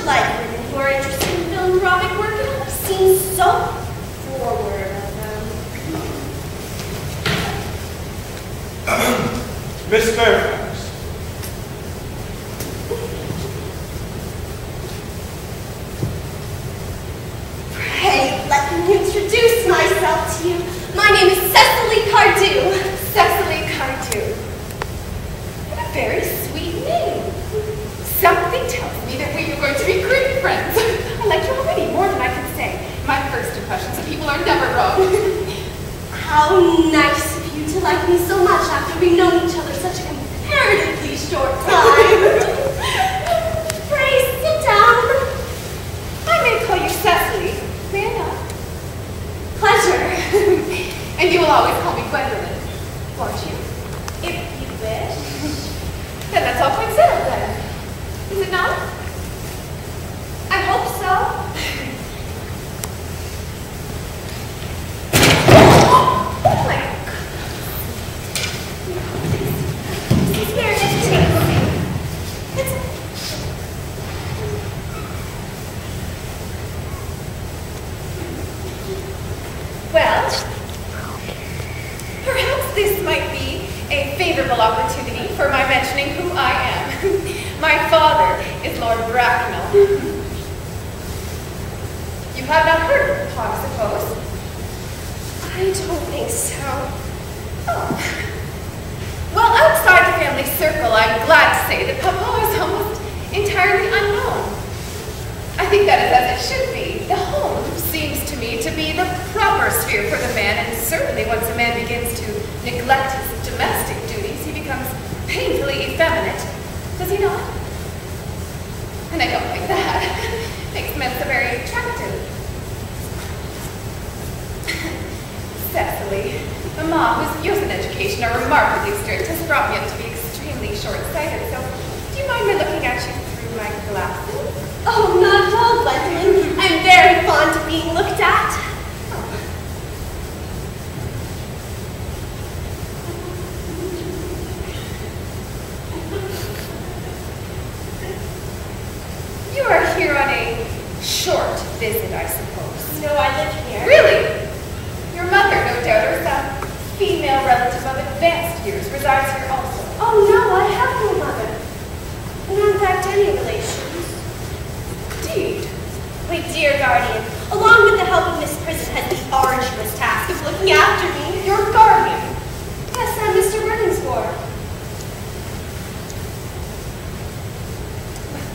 like women who are interested in philanthropic work, and I've seen so forward of them. Miss Fairfax. Pray, let me introduce myself to you. My name is Cecily Cardew. Cecily Cardew. What a very sweet name. Something tells me that we are going to be great friends. I like you already more than I can say. My first impressions of people are never wrong. How nice of you to like me so much after we've known each other such a comparatively short time. Pray, sit down. I may call you Cecily. May I not? Pleasure. And you will always call me Gwendolyn, won't you? If you wish. Then that's all quite settled then. Is it not? I hope so. Oh my God. This is very entertaining. Well, perhaps this might be a favorable opportunity for my mentioning who I am. My father is Lord Bracknell. You have not heard of him, I suppose? I don't think so. Oh. Well, outside the family circle, I'm glad to say that Papa is almost entirely unknown. I think that is as it should be. The home seems to me to be the proper sphere for the man, and certainly once a man begins to neglect his domestic duties, he becomes painfully effeminate. Does he not? And I don't like that. Makes men so very attractive. Cecily, Mamma, whose views on education are remarkably strict, has brought me up to be extremely short-sighted, so do you mind me looking at you through my glasses? Oh, not at all, Gwendolyn. I'm very fond of being looked at. You are here on a short visit, I suppose. No, I live here. Really? Your mother, no doubt, or some female relative of advanced years, resides here also. Oh, no, I have no mother. Nor, in fact, any relations. Indeed. My dear guardian, along with the help of Miss Prison, has the arduous task of looking after me. Your guardian? Yes, I'm Mr. Wordingsworth.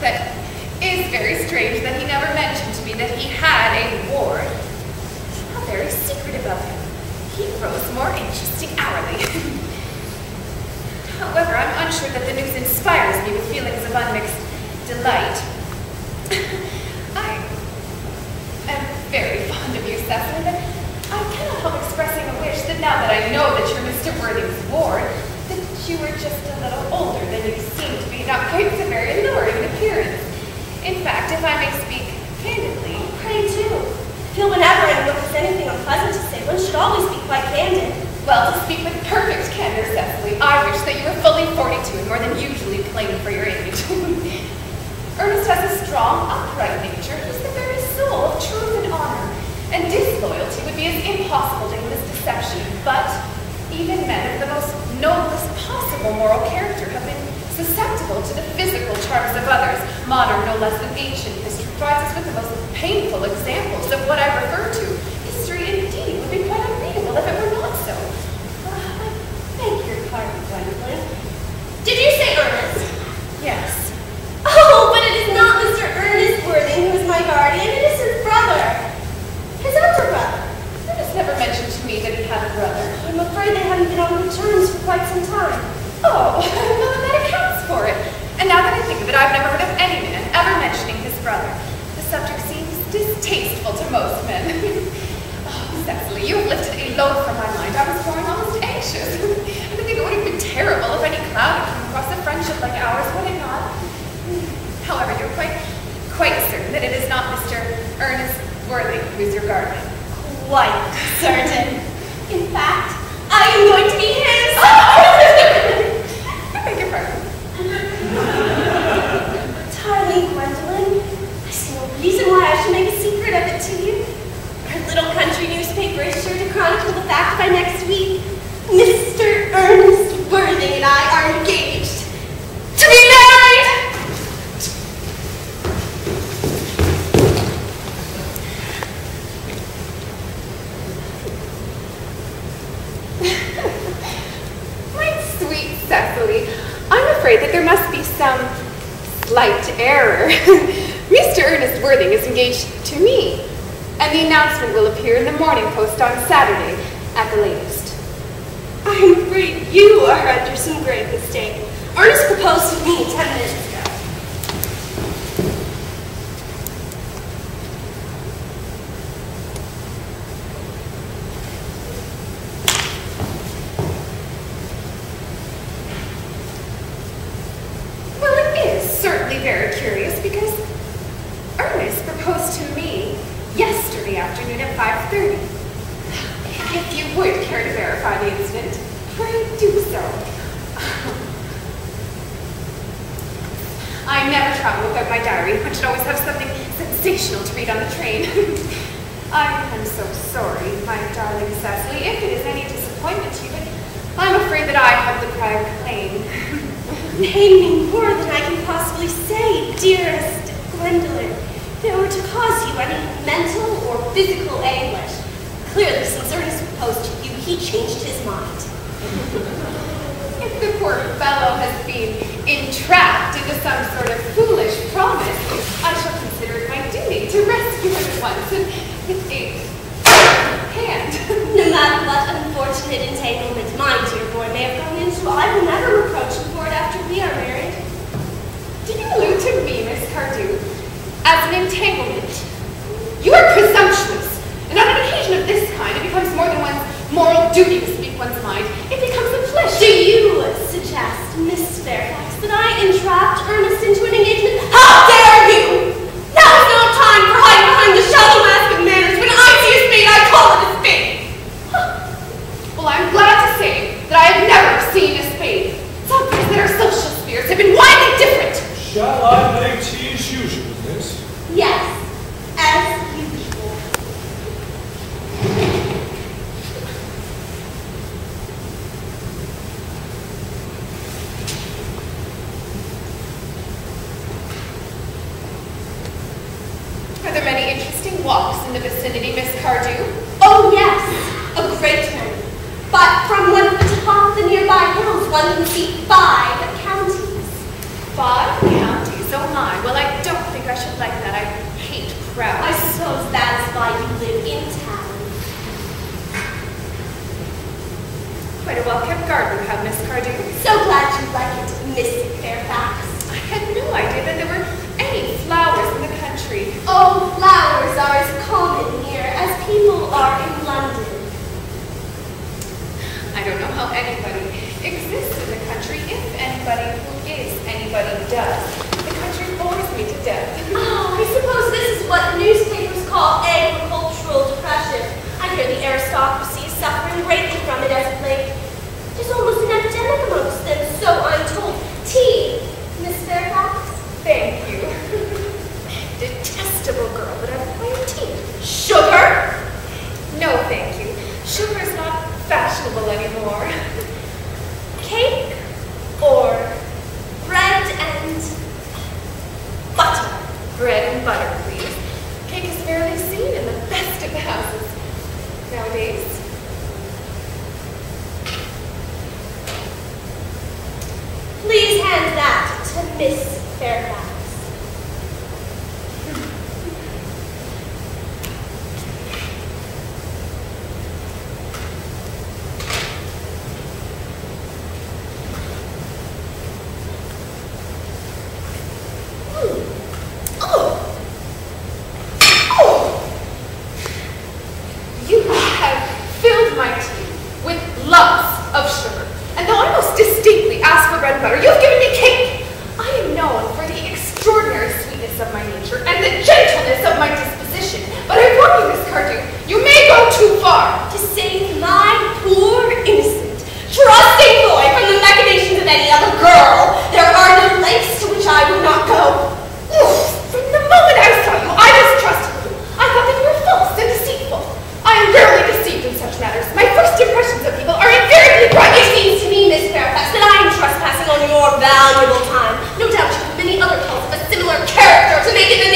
That is very strange that he never mentioned to me that he had a ward. How very secretive of him. He grows more interesting hourly. However, I'm unsure that the news inspires me with feelings of unmixed delight. I am very fond of you, Cecily, but I cannot help expressing a wish that now that I know that you're Mr. Worthing's ward, that you were just a little older than you seem to be, not quite so very alluring in appearance. In fact, if I may speak candidly, Pray do. Feel whenever anyone has anything unpleasant to say, one should always be quite candid. well, to speak with perfect candor, Cecily, I wish that you were fully 42 and more than usually plain for your age. Ernest has a strong, upright nature. He's the very soul of truth and honor, and disloyalty would be as impossible to him as deception. But even men of the most noblest possible moral character have been susceptible to the physical charms of others. Modern, no less than ancient history provides us with the most painful examples of what I refer to. History, indeed, would be quite unreadable if it were not so. I beg your pardon, Gwendolyn. Did you say Ernest? Yes. Oh, but it is not Mr. Ernest Worthing who is my guardian. It is his brother. His elder brother. Ernest never mentioned to me that he had a brother. I'm afraid they haven't been on good terms for quite some time. Oh, well, then that accounts for it. And now that I think of it, I've never heard of any man ever mentioning his brother. The subject seems distasteful to most men. Oh, Cecily, you have lifted a load from my mind. I was growing almost anxious. I think it would have been terrible if any cloud had come across a friendship like ours, would it not? However, you're quite certain that it is not Mr. Ernest Worthing who's your guardian. Quite certain. In fact, I am going to be his. I beg your pardon. Darling Gwendolyn, reason why I should make a secret of it to you. Our little country newspaper is sure to chronicle the fact by next week. Mr. Ernest Worthing and I are engaged to be married! My sweet Cecily, I'm afraid that there must be some slight error. Mr. Ernest Worthing is engaged to me, and the announcement will appear in the Morning Post on Saturday at the latest. I'm afraid you are under some grave mistake. Ernest proposed to me 10 minutes ago. Well, it is certainly very curious because Ernest proposed to me yesterday afternoon at 5:30. If you would care to verify the incident, pray do so. I never travel without my diary. I should always have something sensational to read on the train. I'm so sorry, my darling Cecily, if it is any disappointment to you, but I'm afraid that I have the prior claim. Pain me more than I can possibly say, dearest Gwendolyn, if it were to cause you any mental or physical anguish. Clearly, since Ernest proposed to you, he changed his mind. If the poor fellow has been entrapped into some sort of foolish promise, I shall consider it my duty to rescue him at once and with a hand. No matter what unfortunate entanglement my dear boy may have gone into, I will never reproach him for it after we are married. Do you allude to me, Miss Cardew, as an entanglement? You are presumptuous, and on an occasion of this kind, it becomes more than one's moral duty to speak one's mind. It becomes a pleasure. Do you suggest, Miss Fairfax, that I entrapped Ernest into an engagement? How dare you! Now is no time for hiding behind the shallow mask of manners. When I see a spade, I call it a spade. Well, I'm glad to say that I have never seen a spade. It's obvious that our social spheres have been widely different. Shall I make tea as usual, miss? Yes, as usual. Are there many interesting walks in the vicinity, Miss Cardew? Oh yes, a great many. But from one of the top of the nearby hills, one can see 5 counties. 5 counties? Oh my. Well, I don't think I should like that. I hate crowds. I suppose that is why you live in town. Quite a well-kept garden you have, Miss Cardew. So glad you like it, Miss Fairfax. I had no idea that there were any flowers in the country. Oh, flowers are as common here as people are in London. I don't know how anybody exists in the country, if anybody who is anybody does. The country bores me to death. Oh, I suppose this is what the newspapers call agricultural depression. I hear the aristocracy is suffering greatly from it as of late. There's almost an epidemic amongst them, so I'm told. Tea, Miss Fairfax? Thank you. Detestable girl, but I'm plain tea. Sugar? No, thank you. Sugar is not fashionable anymore. Cake or bread and butter? Bread and butter, please. Cake is rarely seen in the best of the houses nowadays. Please hand that to Miss Fairfax. You have filled my tea with lots of sugar. And though I most distinctly asked for bread and butter, you've given me cake. I am known for the extraordinary sweetness of my nature and the gentleness of my disposition. But I warn you, Miss Cardew, you may go too far. To save my poor, innocent, trusting boy from the machinations of any other girl, there are no lengths to which I would not go. From the moment I saw you, I making